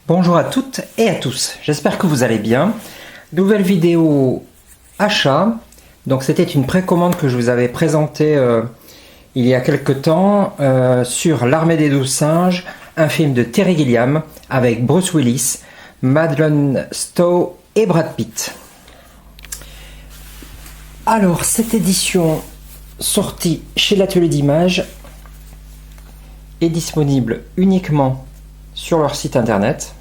Bonjour à toutes et à tous, j'espère que vous allez bien. Nouvelle vidéo achat. Donc c'était une précommande que je vous avais présentée il y a quelque temps sur L'Armée des 12 singes, un film de Terry Gilliam avec Bruce Willis, Madeleine Stowe et Brad Pitt. Alors cette édition sortie chez l'Atelier d'Images est disponible uniquement sur leur site internet.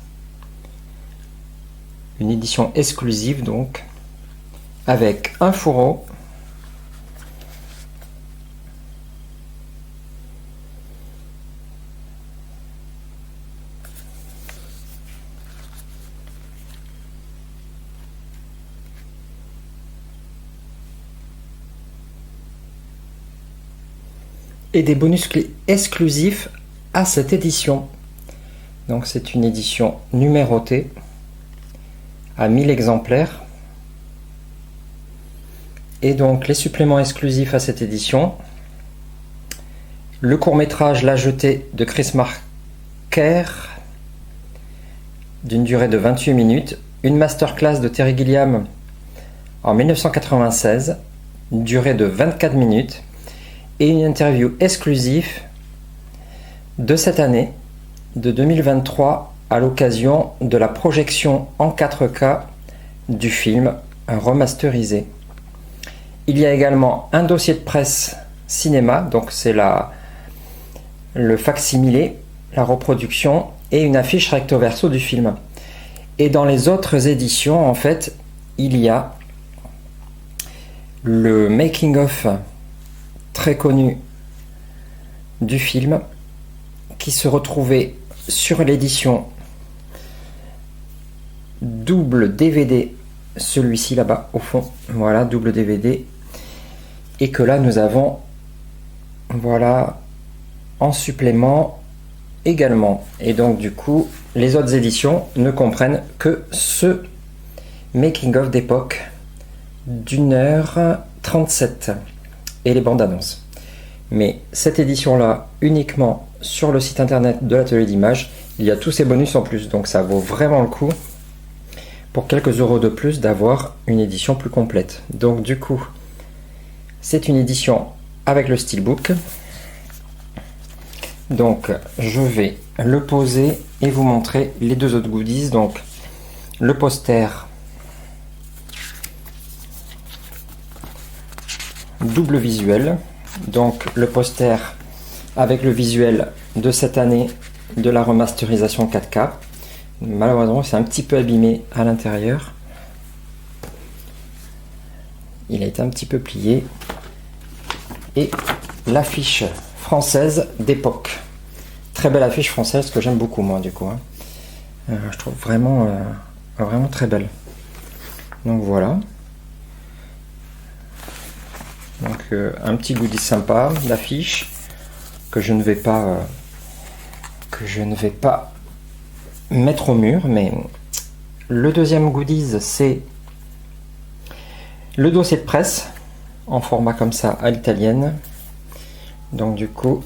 Une édition exclusive donc, avec un fourreau, et des bonus exclusifs à cette édition. Donc c'est une édition numérotée à 1000 exemplaires. Et donc les suppléments exclusifs à cette édition: le court-métrage La Jetée de Chris Marker d'une durée de 28 minutes, une masterclass de Terry Gilliam en 1996, durée de 24 minutes, et une interview exclusive de cette année, de 2023, à l'occasion de la projection en 4K du film remasterisé. Il y a également un dossier de presse cinéma, donc c'est le facsimilé, la reproduction, et une affiche recto verso du film. Et dans les autres éditions, en fait, il y a le making-of très connu du film qui se retrouvait sur l'édition double DVD, celui-ci là-bas au fond, voilà, double DVD, et que là nous avons, voilà, en supplément également. Et donc du coup les autres éditions ne comprennent que ce making-of d'époque d'1h37 et les bandes annonces. Mais cette édition là, uniquement sur le site internet de l'Atelier d'Images, il y a tous ces bonus en plus, donc ça vaut vraiment le coup pour quelques euros de plus d'avoir une édition plus complète. Donc du coup c'est une édition avec le steelbook. Donc je vais le poser et vous montrer les deux autres goodies. Donc le poster double visuel, donc le poster avec le visuel de cette année de la remasterisation 4K. Malheureusement c'est un petit peu abîmé à l'intérieur, il a été un petit peu plié, et l'affiche française d'époque, très belle affiche française que j'aime beaucoup moi du coup, je trouve vraiment vraiment très belle. Donc voilà, donc un petit goodie sympa d'affiche que je ne vais pas mettre au mur. Mais le deuxième goodies, c'est le dossier de presse en format comme ça à l'italienne. Donc du coup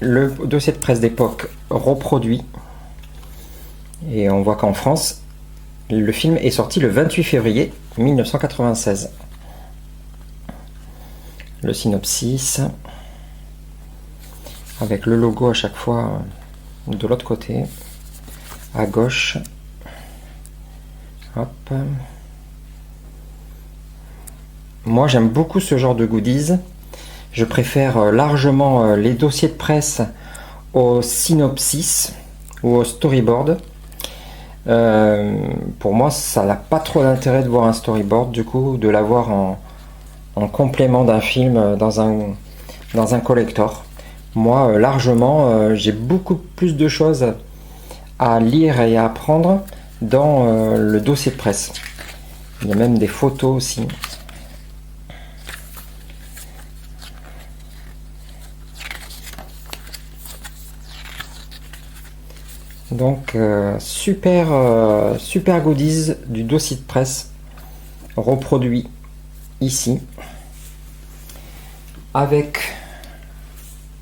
le dossier de presse d'époque reproduit, et on voit qu'en France le film est sorti le 28 février 1996. Le synopsis avec le logo à chaque fois de l'autre côté, à gauche. Hop. Moi j'aime beaucoup ce genre de goodies, je préfère largement les dossiers de presse au synopsis ou au storyboard. Pour moi ça n'a pas trop d'intérêt de voir un storyboard, du coup de l'avoir en complément d'un film dans un collector. Moi largement j'ai beaucoup plus de choses à lire et à apprendre dans le dossier de presse. Il y a même des photos aussi. Donc super goodies du dossier de presse reproduit ici, avec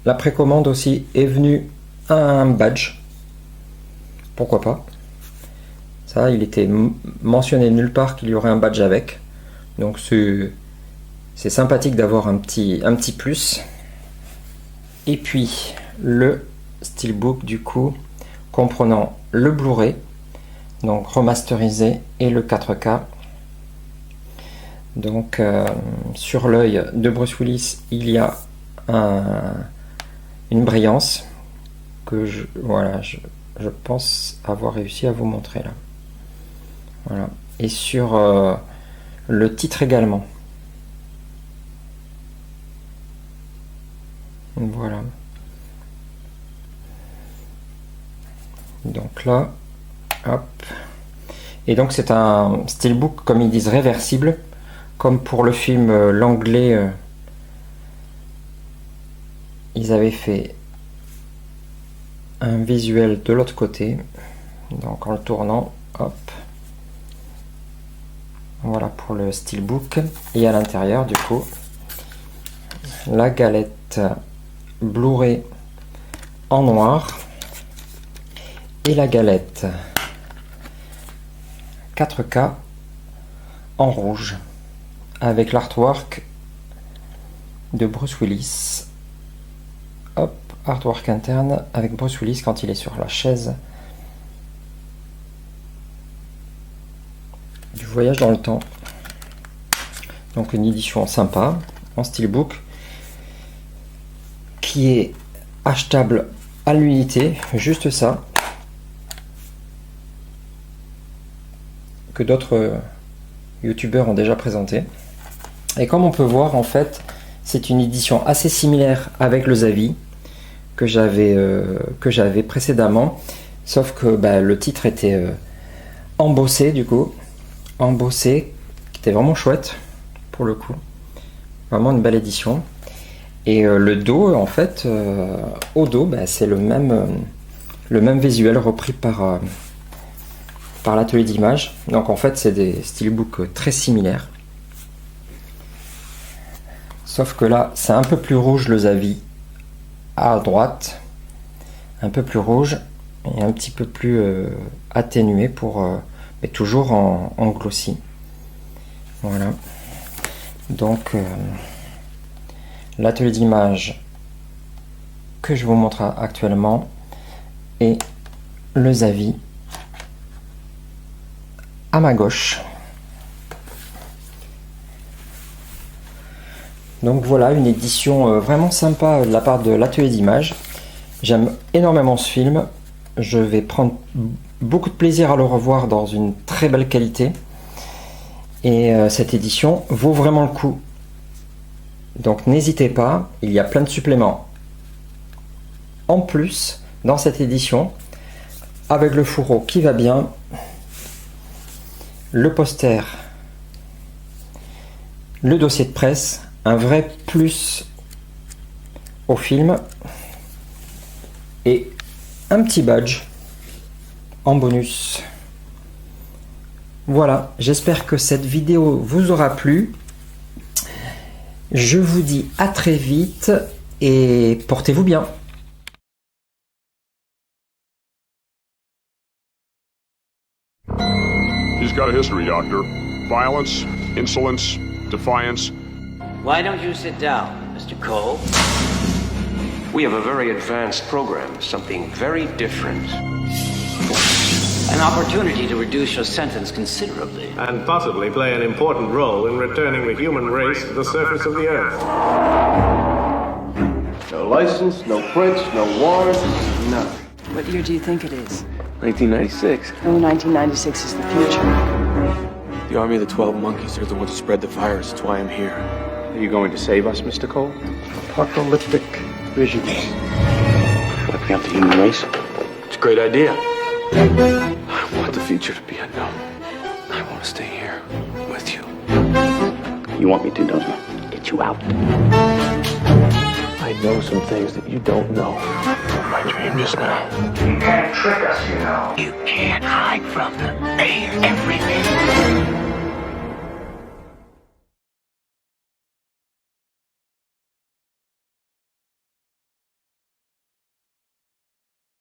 la précommande aussi est venue un badge, pourquoi pas. Ça, il était mentionné nulle part qu'il y aurait un badge avec. Donc c'est sympathique d'avoir un petit plus. Et puis le Steelbook du coup comprenant le Blu-ray, donc remasterisé, et le 4K. Donc sur l'œil de Bruce Willis, il y a une brillance que je pense avoir réussi à vous montrer là. Voilà. Et sur le titre également. Voilà. Donc là, hop. Et donc c'est un Steelbook, comme ils disent, réversible, comme pour le film l'anglais. Ils avaient fait un visuel de l'autre côté, donc en le tournant, hop. Voilà pour le Steelbook. Et à l'intérieur, du coup, la galette Blu-ray en noir et la galette 4K en rouge avec l'artwork de Bruce Willis. Hop, artwork interne avec Bruce Willis quand il est sur la chaise du voyage dans le temps. Donc une édition sympa en Steelbook qui est achetable à l'unité, juste ça, que d'autres youtubeurs ont déjà présenté. Et comme on peut voir, en fait, c'est une édition assez similaire avec le Zavi que j'avais précédemment, sauf que le titre était embossé, du coup, embossé, qui était vraiment chouette pour le coup, vraiment une belle édition. Et le dos, en fait, au dos, c'est le même visuel repris par l'atelier d'image. Donc en fait, c'est des steelbooks très similaires. Sauf que là, c'est un peu plus rouge le Zavi à droite, un peu plus rouge et un petit peu plus atténué mais toujours en glossy. Voilà. Donc l'atelier d'image que je vous montre actuellement et le Zavi à ma gauche. Donc voilà, une édition vraiment sympa de la part de l'atelier d'image. J'aime énormément ce film. Je vais prendre beaucoup de plaisir à le revoir dans une très belle qualité. Et cette édition vaut vraiment le coup. Donc n'hésitez pas, il y a plein de suppléments en plus dans cette édition, avec le fourreau qui va bien, le poster, le dossier de presse, un vrai plus au film, et un petit badge en bonus. Voilà, j'espère que cette vidéo vous aura plu. Je vous dis à très vite et portez-vous bien. He's got a history, Doctor. Violence, insolence, defiance. Why don't you sit down, Mr. Cole? We have a very advanced program, something very different. An opportunity to reduce your sentence considerably. And possibly play an important role in returning the human race to the surface of the Earth. No license, no prints, no warrants, nothing. What year do you think it is? 1996. Oh, 1996 is the future. The army of the 12 monkeys are the ones who spread the virus. That's why I'm here. Are you going to save us, Mr. Cole? Apocalyptic visions. Wiping out the human race? It's a great idea. I want the future to be unknown. I want to stay here with you. You want me to, don't you? Get you out. I know some things that you don't know. My dream just now. You can't trick us, you know. You can't hide from them. They hear everything.